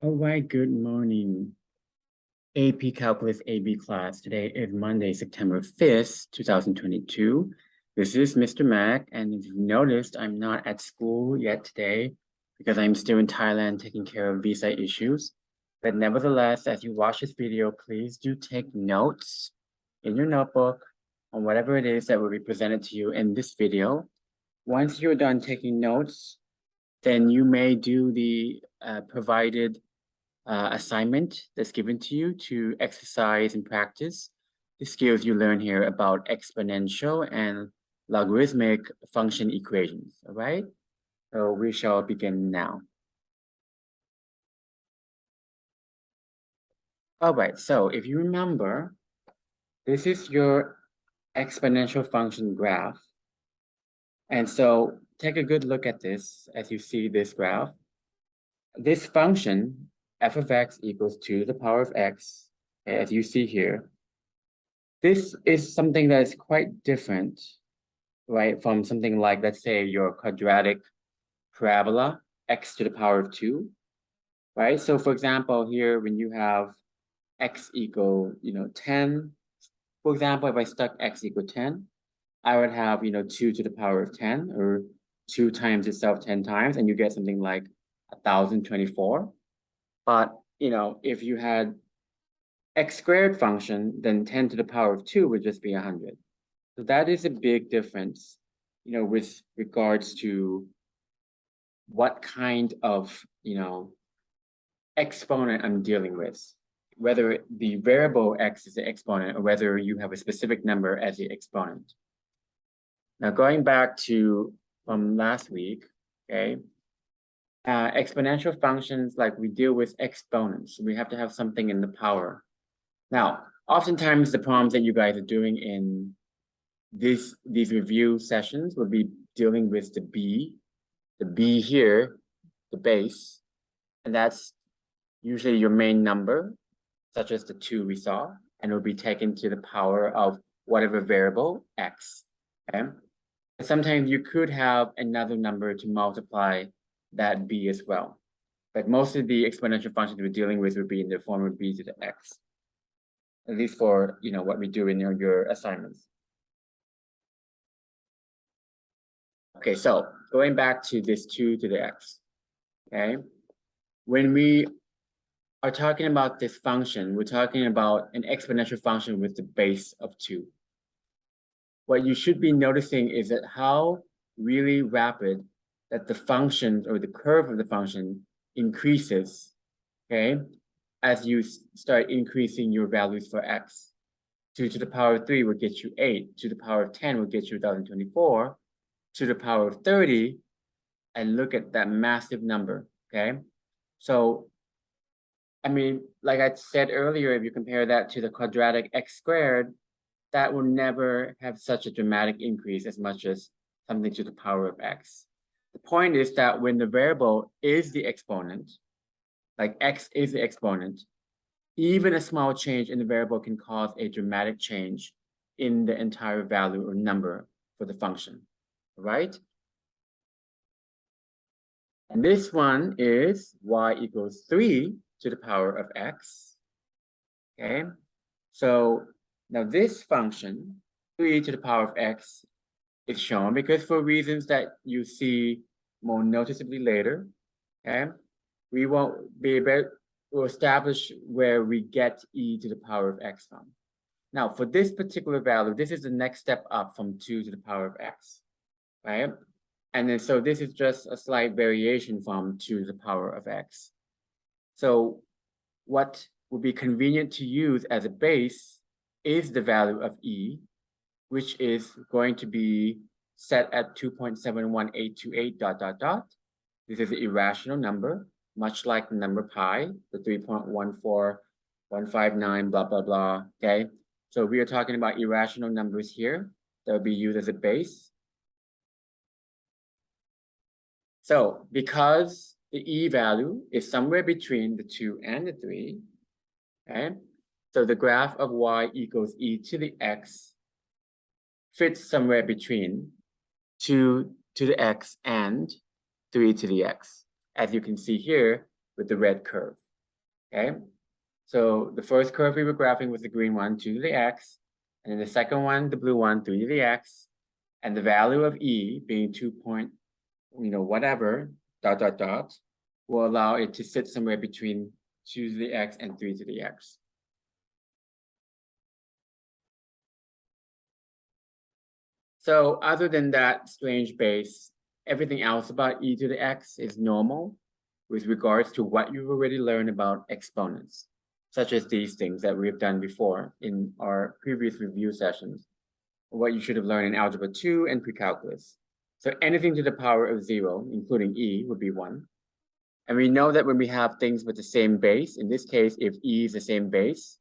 All right, good morning. AP Calculus AB class. Today is Monday, September 5th, 2022. This is Mr. Mek, and if you've noticed, I'm not at school yet today because I'm still in Thailand taking care of visa issues. But nevertheless, as you watch this video, please do take notes in your notebook on whatever it is that will be presented to you in this video. Once you're done taking notes, then you may do the provided assignment that's given to you to exercise and practice the skills you learn here about exponential and logarithmic function equations, all right? So we shall begin now. All right, so if you remember, this is your exponential function graph. And so take a good look at this as you see this graph. This function, f of x equals 2 to the power of x, as you see here. This is something that is quite different, right, from something like, let's say, your quadratic parabola, x to the power of 2, right? So for example, here, when you have x equal, 10, for example, if I stuck x equal 10, I would have, 2 to the power of 10, or 2 times itself 10 times, and you get something like 1024. But, if you had x squared function, then 10 to the power of 2 would just be 100. So that is a big difference, with regards to what kind of, exponent I'm dealing with, whether the variable x is the exponent or whether you have a specific number as the exponent. Now, going back to from last week, okay, exponential functions, like we deal with exponents. We have to have something in the power. Now, oftentimes the problems that you guys are doing in these review sessions will be dealing with the b here, the base, and that's usually your main number, such as the 2 we saw, and it will be taken to the power of whatever variable x, okay? Sometimes you could have another number to multiply that b as well, but most of the exponential functions we're dealing with would be in the form of b to the x, at least for, what we do in your assignments. Okay, so going back to this 2 to the x, okay? When we are talking about this function, we're talking about an exponential function with the base of 2. What you should be noticing is that how really rapid that the function or the curve of the function increases, okay, as you start increasing your values for x. 2 to the power of 3 will get you 8. To the power of 10 will get you 1024. To the power of 30, and look at that massive number, okay? So, I mean, like I said earlier, if you compare that to the quadratic x squared, that will never have such a dramatic increase as much as something to the power of x. The point is that when the variable is the exponent, like x is the exponent, even a small change in the variable can cause a dramatic change in the entire value or number for the function, right? And this one is y equals 3 to the power of x, okay? So now this function, 3 to the power of x, is shown because for reasons that you see more noticeably later, okay? We won't be able to establish where we get e to the power of x from. Now, for this particular value, this is the next step up from 2 to the power of x, right? And then so this is just a slight variation from 2 to the power of x. So what would be convenient to use as a base is the value of e, which is going to be set at 2.71828 ... This is an irrational number, much like the number pi, the 3.14159, blah, blah, blah, okay? So we are talking about irrational numbers here that will be used as a base. So because the e value is somewhere between the 2 and the 3, okay? So the graph of y equals e to the x fits somewhere between 2 to the x and 3 to the x, as you can see here with the red curve, Okay, so the first curve we were graphing was the green one, 2 to the x, and then the second one, the blue one, 3 to the x, and the value of e being 2 point, whatever, dot, dot, dot, will allow it to sit somewhere between 2 to the x and 3 to the x. So other than that strange base, everything else about e to the x is normal with regards to what you've already learned about exponents, such as these things that we've done before in our previous review sessions, what you should have learned in Algebra 2 and pre-calculus. So anything to the power of 0, including e, would be 1. And we know that when we have things with the same base, in this case, if e is the same base,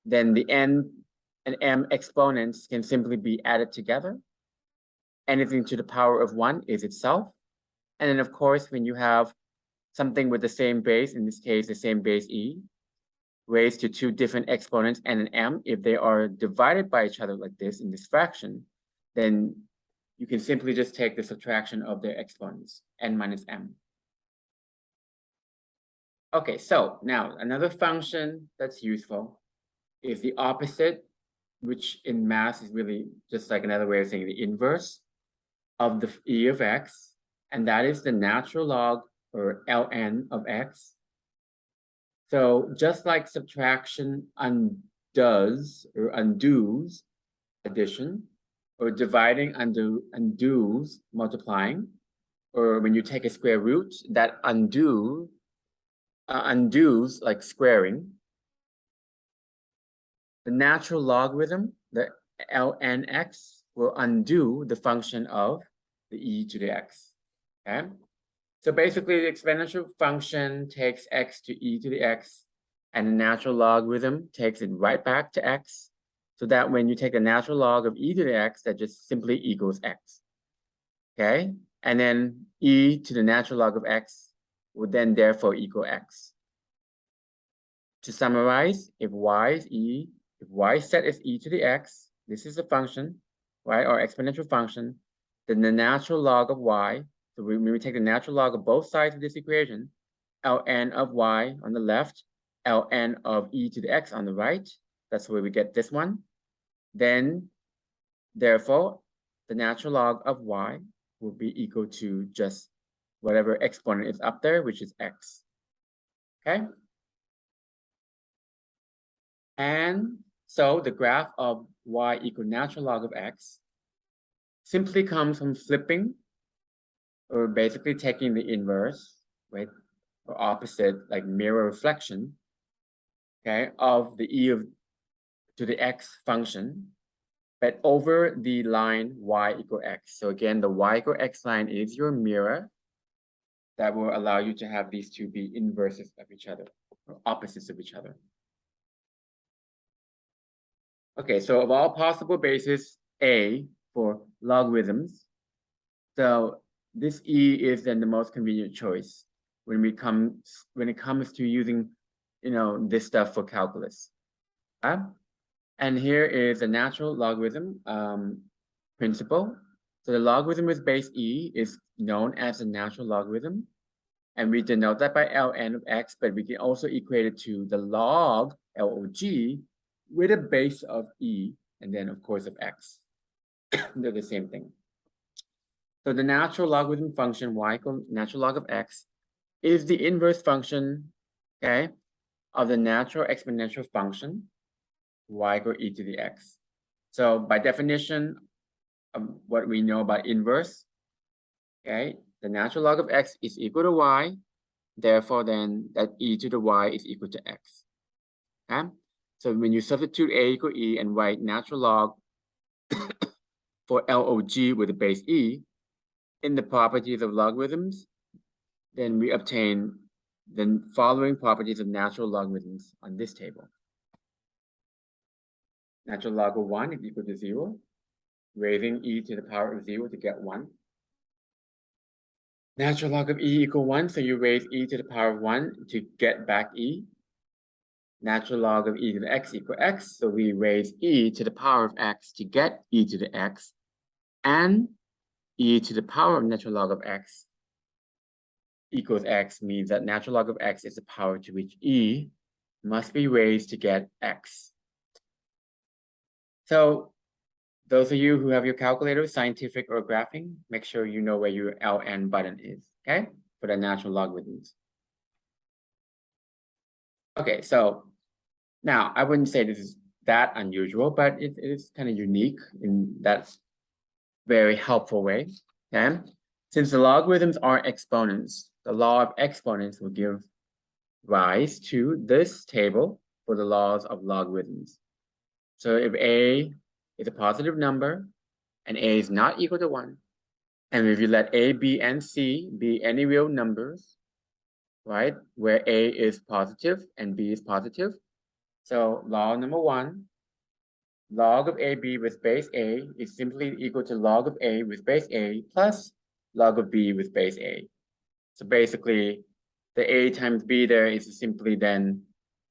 then the n and m exponents can simply be added together. Anything to the power of 1 is itself. And then, of course, when you have something with the same base, in this case, the same base e, raised to 2 different exponents n and m, if they are divided by each other like this in this fraction, then you can simply just take the subtraction of their exponents, n minus m. Okay, so now another function that's useful is the opposite, which in math is really just like another way of saying the inverse of the e of x, and that is the natural log or ln of x. So just like subtraction undoes or undoes addition, or dividing undoes multiplying, or when you take a square root, that undoes like squaring. The natural logarithm, the ln x, will undo the function of the e to the x. Okay? So basically, the exponential function takes x to e to the x, and the natural logarithm takes it right back to x, so that when you take the natural log of e to the x, that just simply equals x. Okay? And then e to the natural log of x would then therefore equal x. To summarize, if y set is e to the x, this is a function, right, or exponential function, then the natural log of y, so when we take the natural log of both sides of this equation, ln of y on the left, ln of e to the x on the right, that's where we get this one. Then, therefore, the natural log of y will be equal to just whatever exponent is up there, which is x. Okay? And so the graph of y equal natural log of x simply comes from flipping, or basically taking the inverse, right, or opposite, like mirror reflection, okay, of the e to the x function, but over the line y equal x. So again, the y equal x line is your mirror that will allow you to have these two be inverses of each other, or opposites of each other. Okay, so of all possible bases, A for logarithms. So this E is then the most convenient choice when it comes to using, this stuff for calculus. And here is a natural logarithm principle. So the logarithm with base E is known as a natural logarithm. And we denote that by ln of x, but we can also equate it to the log, log, with a base of e, and then of course of x. They're the same thing. So the natural logarithm function y equals natural log of x is the inverse function, okay, of the natural exponential function y equals e to the x. So by definition of what we know about inverse, okay, the natural log of x is equal to y, therefore then that e to the y is equal to x. Okay? So when you substitute a equal e and write natural log for log with the base e in the properties of logarithms, then we obtain the following properties of natural logarithms on this table. Natural log of 1 is equal to 0, raising e to the power of 0 to get 1. Natural log of e equal 1, so you raise e to the power of 1 to get back e. Natural log of e to the x equal x, so we raise e to the power of x to get e to the x, and e to the power of natural log of x equals x means that natural log of x is the power to which e must be raised to get x. So those of you who have your calculator, scientific or graphing, make sure you know where your LN button is, okay? For the natural logarithms. Okay, so now I wouldn't say this is that unusual, but it is kind of unique in that very helpful way, okay? Since the logarithms are exponents, the law of exponents will give rise to this table for the laws of logarithms. So if a is a positive number and a is not equal to 1, and if you let a, b, and c be any real numbers, right, where a is positive and b is positive, so law number 1, log of ab with base a is simply equal to log of a with base a plus log of b with base a. So basically, the a times b there is simply then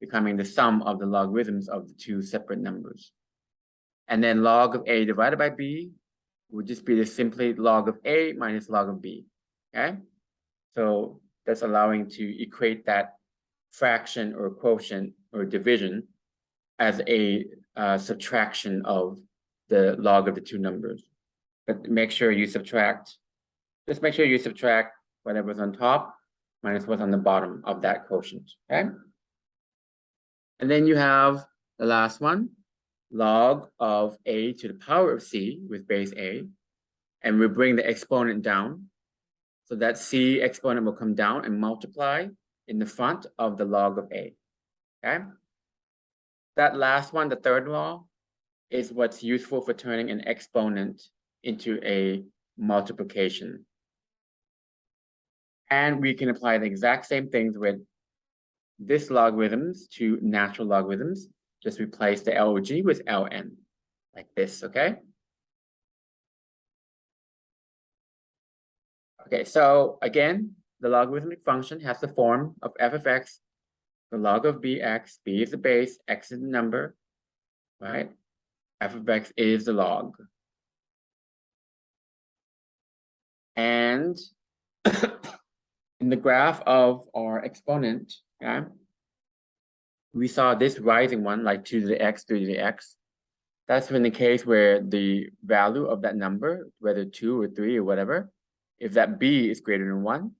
becoming the sum of the logarithms of the two separate numbers. And then log of a divided by b would just be the simply log of a minus log of b, okay? So that's allowing to equate that fraction or quotient or division as a subtraction of the log of the two numbers. But make sure you subtract, just make sure you subtract whatever's on top minus what's on the bottom of that quotient, okay? And then you have the last one, log of a to the power of c with base a, and we bring the exponent down. So that c exponent will come down and multiply in the front of the log of a, okay? That last one, the third law, is what's useful for turning an exponent into a multiplication. And we can apply the exact same things with this logarithms to natural logarithms. Just replace the log with ln, like this, okay? Okay, so again, the logarithmic function has the form of f of x, the log of bx, b is the base, x is the number, right? F of x is the log. And in the graph of our exponent, okay, we saw this rising one, like 2 to the x, 3 to the x. That's been the case where the value of that number, whether 2 or 3 or whatever, if that b is greater than 1,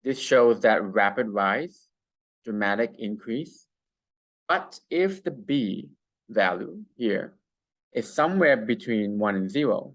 this shows that rapid rise, dramatic increase. But if the b value here is somewhere between 1 and 0,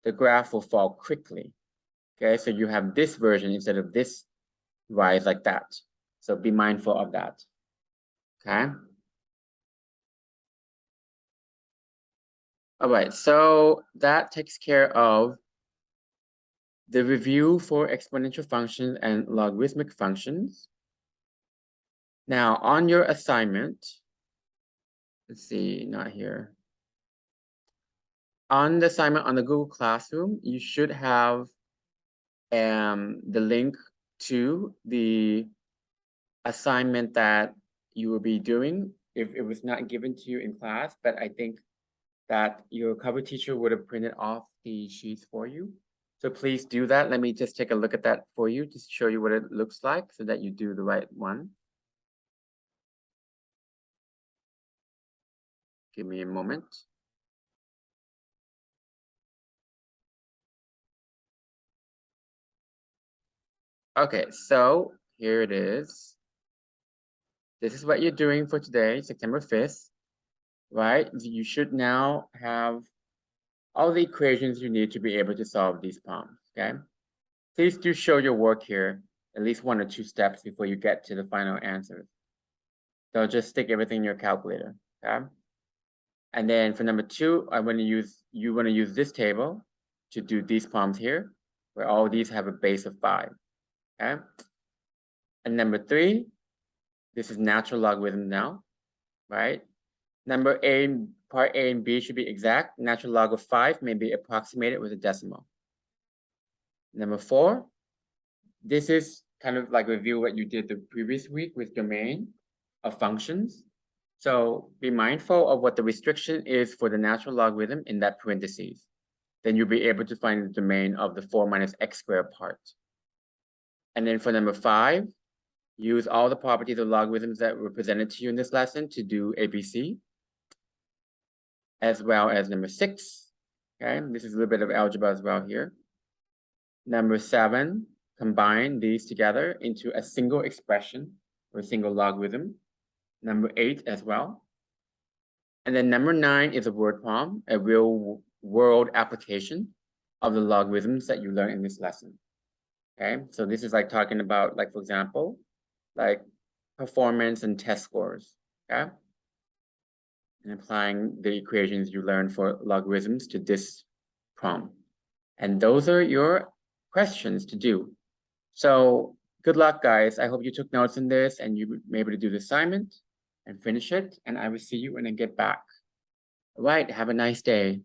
the graph will fall quickly. Okay, so you have this version instead of this rise like that. So be mindful of that. Okay. All right, so that takes care of the review for exponential functions and logarithmic functions. Now, on your assignment, let's see, not here. On the assignment on the Google Classroom, you should have the link to the assignment that you will be doing if it was not given to you in class, but I think that your cover teacher would have printed off the sheets for you. So please do that. Let me just take a look at that for you to show you what it looks like so that you do the right one. Give me a moment. Okay, so here it is. This is what you're doing for today, September 5th, right? You should now have all the equations you need to be able to solve these problems, okay? Please do show your work here, at least 1 or 2 steps before you get to the final answers. So just stick everything in your calculator, okay? And then for number 2, you want to use this table to do these problems here, where all these have a base of 5, okay? And number 3, this is natural logarithm now, right? Part A and B should be exact. Natural log of 5 may be approximated with a decimal. Number 4, this is kind of like review what you did the previous week with domain of functions. So be mindful of what the restriction is for the natural logarithm in that parentheses. Then you'll be able to find the domain of the 4 minus x squared part. And then for number 5, use all the properties of logarithms that were presented to you in this lesson to do ABC, as well as number 6. Okay, this is a little bit of algebra as well here. Number 7, combine these together into a single expression or a single logarithm. Number 8 as well. And then number 9 is a word problem, a real world application of the logarithms that you learn in this lesson. Okay, so this is like talking about, like, for example, like performance and test scores. Okay, and applying the equations you learned for logarithms to this problem. And those are your questions to do. So good luck, guys. I hope you took notes in this and you were able to do the assignment and finish it. And I will see you when I get back. All right, have a nice day.